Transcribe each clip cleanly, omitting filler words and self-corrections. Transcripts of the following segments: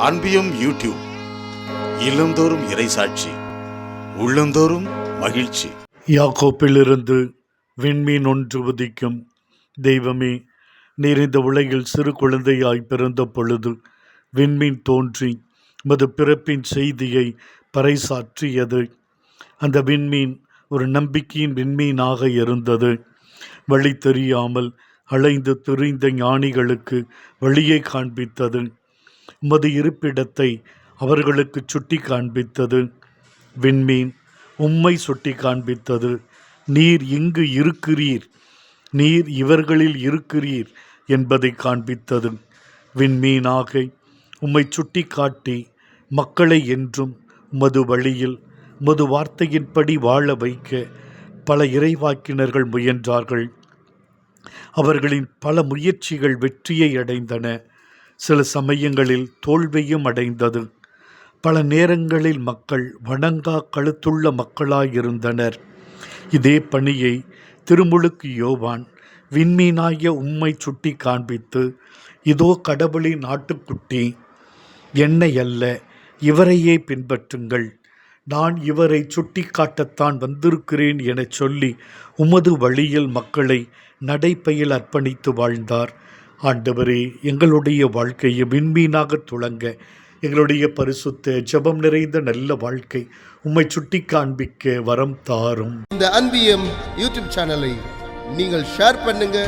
அன்பியும் YouTube இல்லந்தோறும் இறைசாட்சி, உள்ளந்தோறும் மகிழ்ச்சி. யாக்கோப்பிலிருந்து விண்மீன் ஒன்று உதிக்கும். தெய்வமே, நீர் இந்த உலகில் சிறு குழந்தையாய் பிறந்த பொழுது விண்மீன் தோன்றி மது பிறப்பின் செய்தியை பறைசாற்றியது. அந்த விண்மீன் ஒரு நம்பிக்கையின் விண்மீனாக இருந்தது. வழி தெரியாமல் அலைந்து திரிந்த ஞானிகளுக்கு வழியை காண்பித்தது. உமது இருப்பிடத்தை அவர்களுக்கு சுட்டி காண்பித்தது. விண்மீன் உம்மை சுட்டி காண்பித்தது. நீர் இங்கு இருக்கிறீர், நீர் இவர்களில் இருக்கிறீர் என்பதை காண்பித்தது. விண்மீனாக உம்மை சுட்டி காட்டி மக்களை என்றும் உமது வழியில் உமது வார்த்தையின்படி வாழ வைக்க பல இறைவாக்கினர்கள் முயன்றார்கள். அவர்களின் பல முயற்சிகள் வெற்றியை அடைந்தன. சில சமயங்களில் தோல்வியும் அடைந்தது. பல நேரங்களில் மக்கள் வணங்கா கழுத்துள்ள மக்களாயிருந்தனர். இதே பணியை திருமுழுக்கு யோவான் விண்மீனாய உம்மை சுட்டி காண்பித்து, இதோ கடவுளின் ஆட்டுக்குட்டி, என்னை அல்ல இவரையே பின்பற்றுங்கள், நான் இவரை சுட்டி காட்டத்தான் வந்திருக்கிறேன் எனச் சொல்லி உமது வழியில் மக்களை நடைப்பையில் அர்ப்பணித்து வாழ்ந்தார். ஆண்டவரே, எங்களுடைய வாழ்க்கையை விண்மீனாக துளங்க எங்களுடைய பரிசுத்த ஜெபம் நிறைந்த நல்ல வாழ்க்கை உம்மை சுட்டி காண்பிக்க வரம் தாரும். இந்த அன்பியம் யூடியூப் சேனலை நீங்கள் ஷேர் பண்ணுங்க,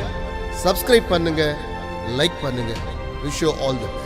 சப்ஸ்கிரைப் பண்ணுங்க, லைக் பண்ணுங்க. Wish you all the best.